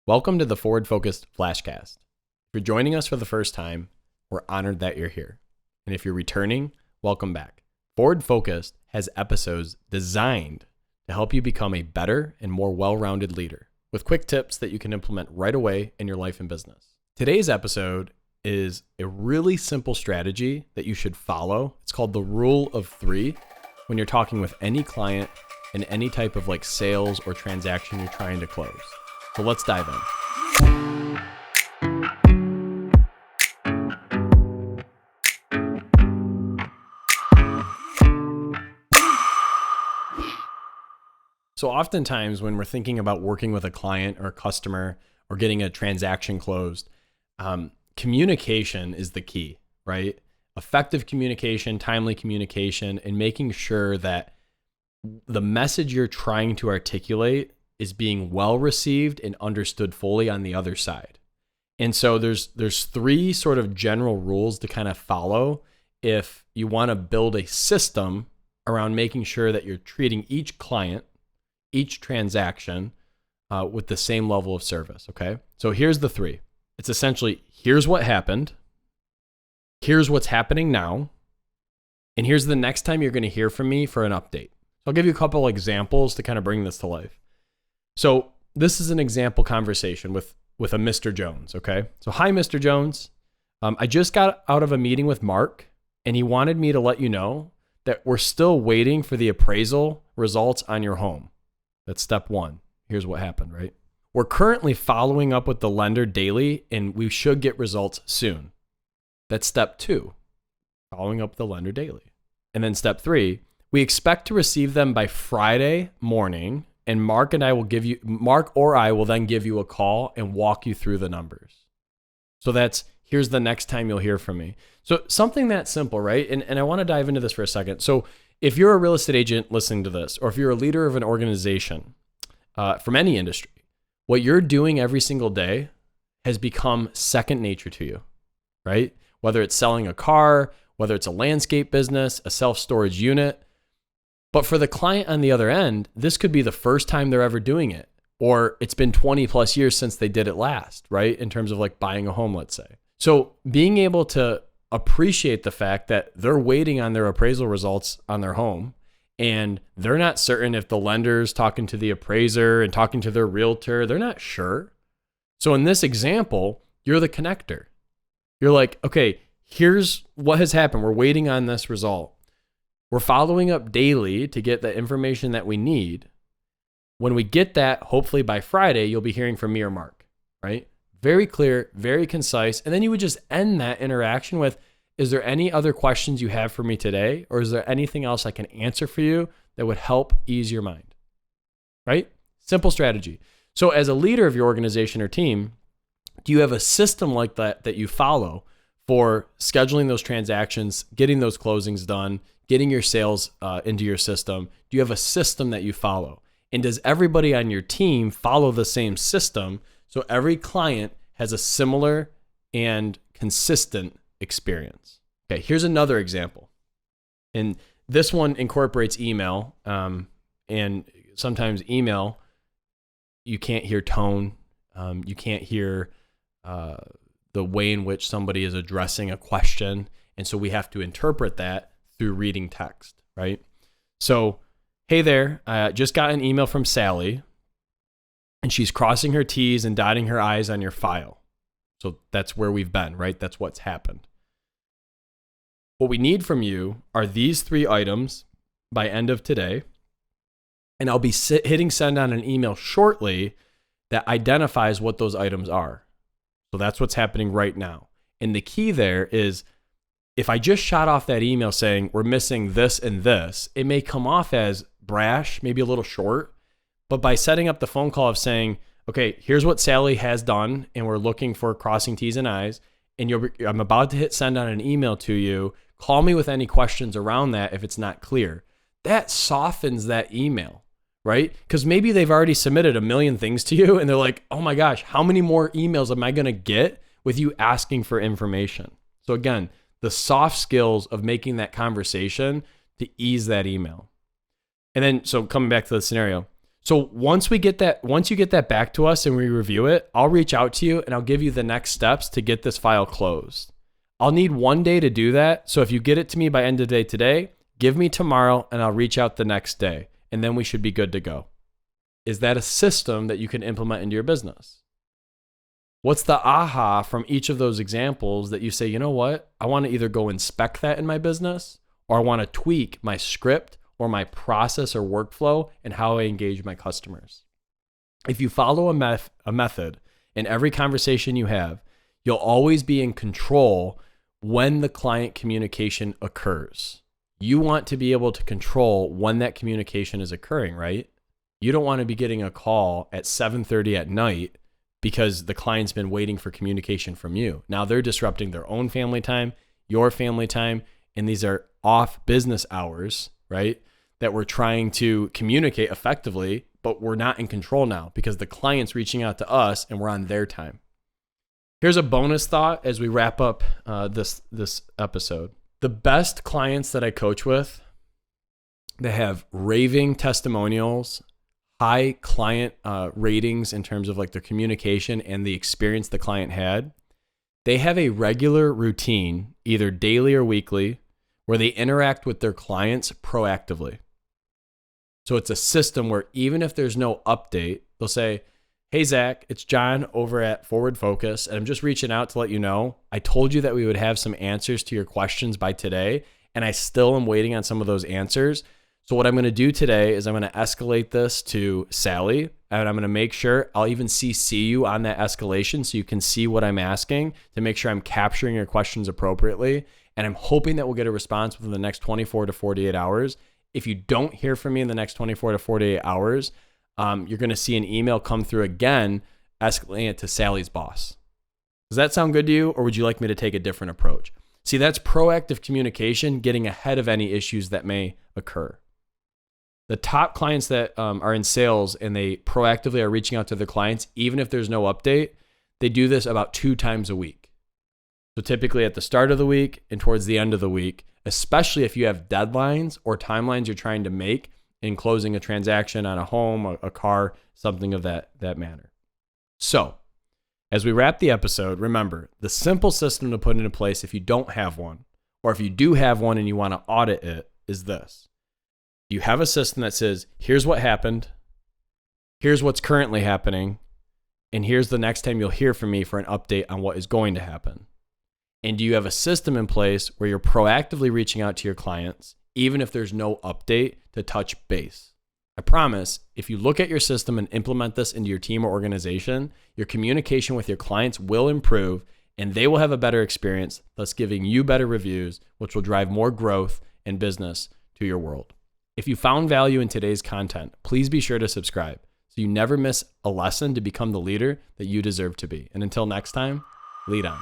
Welcome to the Forward Focused Flashcast. If you're joining us for the first time, we're honored that you're here. And if you're returning, welcome back. Forward Focused has episodes designed to help you become a better and more well-rounded leader with quick tips that you can implement right away in your life and business. Today's episode is a really simple strategy that you should follow. It's called the Rule of Three when you're talking with any client in any type of sales or transaction you're trying to close. So let's dive in. So oftentimes when we're thinking about working with a client or a customer or getting a transaction closed, communication is the key, right? Effective communication, timely communication, and making sure that the message you're trying to articulate is being well received and understood fully on the other side. And so there's three sort of general rules to kind of follow if you want to build a system around making sure that you're treating each client, each transaction with the same level of service, okay? So here's the three. It's essentially, here's what happened, here's what's happening now, and here's the next time you're going to hear from me for an update. So I'll give you a couple examples to kind of bring this to life. So this is an example conversation with a Mr. Jones, okay? So hi, Mr. Jones. I just got out of a meeting with Mark, and he wanted me to let you know that we're still waiting for the appraisal results on your home. That's step one. Here's what happened, right? We're currently following up with the lender daily, and we should get results soon. That's step two, following up with the lender daily. And then step three, we expect to receive them by Friday morning, and Mark or I will then give you a call and walk you through the numbers. So here's the next time you'll hear from me. So something that simple, right? And I want to dive into this for a second. So if you're a real estate agent listening to this, or if you're a leader of an organization from any industry, what you're doing every single day has become second nature to you, right? Whether it's selling a car, whether it's a landscape business, a self-storage unit. But for the client on the other end, this could be the first time they're ever doing it, or it's been 20 plus years since they did it last, right? In terms of buying a home, let's say. So being able to appreciate the fact that they're waiting on their appraisal results on their home, and they're not certain if the lender's talking to the appraiser and talking to their realtor, they're not sure. So in this example, you're the connector. You're like, okay, here's what has happened. We're waiting on this result. We're following up daily to get the information that we need. When we get that, hopefully by Friday, you'll be hearing from me or Mark, right? Very clear, very concise. And then you would just end that interaction with, is there any other questions you have for me today? Or is there anything else I can answer for you that would help ease your mind, right? Simple strategy. So as a leader of your organization or team, do you have a system like that you follow for scheduling those transactions, getting those closings done, getting your sales into your system? Do you have a system that you follow? And does everybody on your team follow the same system so every client has a similar and consistent experience? Okay, here's another example. And this one incorporates email. And sometimes email, you can't hear tone. You can't hear the way in which somebody is addressing a question. And so we have to interpret that through reading text, right? So, hey there, I just got an email from Sally, and she's crossing her T's and dotting her I's on your file. So that's where we've been, right? That's what's happened. What we need from you are these three items by end of today, and I'll be hitting send on an email shortly that identifies what those items are. So that's what's happening right now. And the key there is, if I just shot off that email saying we're missing this and this, it may come off as brash, maybe a little short. But by setting up the phone call of saying, okay, here's what Sally has done, and we're looking for crossing T's and I's, and I'm about to hit send on an email to you. Call me with any questions around that if it's not clear. That softens that email, right? Because maybe they've already submitted a million things to you, and they're like, oh my gosh, how many more emails am I going to get with you asking for information? So again, the soft skills of making that conversation to ease that email. And then, so coming back to the scenario. So once you get that back to us and we review it, I'll reach out to you and I'll give you the next steps to get this file closed. I'll need 1 day to do that. So if you get it to me by end of day today, give me tomorrow and I'll reach out the next day, and then we should be good to go. Is that a system that you can implement into your business? What's the aha from each of those examples that you say, you know what? I want to either go inspect that in my business, or I want to tweak my script or my process or workflow and how I engage my customers. If you follow a method in every conversation you have, you'll always be in control when the client communication occurs. You want to be able to control when that communication is occurring, right? You don't want to be getting a call at 7:30 at night because the client's been waiting for communication from you. Now they're disrupting their own family time, your family time, and these are off business hours, right? That we're trying to communicate effectively, but we're not in control now because the client's reaching out to us and we're on their time. Here's a bonus thought as we wrap up this episode. The best clients that I coach with, they have raving testimonials, high client ratings in terms of like their communication and the experience the client had. They have a regular routine, either daily or weekly, where they interact with their clients proactively. So it's a system where even if there's no update, they'll say, hey, Zach, it's John over at Forward Focus, and I'm just reaching out to let you know, I told you that we would have some answers to your questions by today, and I still am waiting on some of those answers. So what I'm going to do today is I'm going to escalate this to Sally, and I'm going to make sure I'll even CC you on that escalation so you can see what I'm asking to make sure I'm capturing your questions appropriately. And I'm hoping that we'll get a response within the next 24 to 48 hours. If you don't hear from me in the next 24 to 48 hours, you're going to see an email come through again, escalating it to Sally's boss. Does that sound good to you, or would you like me to take a different approach? See, that's proactive communication, getting ahead of any issues that may occur. The top clients that are in sales and they proactively are reaching out to their clients, even if there's no update, they do this about 2 times a week. So typically at the start of the week and towards the end of the week, especially if you have deadlines or timelines you're trying to make in closing a transaction on a home, a car, something of that manner. So as we wrap the episode, remember the simple system to put into place if you don't have one, or if you do have one and you want to audit it, is this. You have a system that says, here's what happened, here's what's currently happening, and here's the next time you'll hear from me for an update on what is going to happen. And do you have a system in place where you're proactively reaching out to your clients, even if there's no update, to touch base? I promise, if you look at your system and implement this into your team or organization, your communication with your clients will improve and they will have a better experience, thus giving you better reviews, which will drive more growth and business to your world. If you found value in today's content, please be sure to subscribe so you never miss a lesson to become the leader that you deserve to be. And until next time, lead on.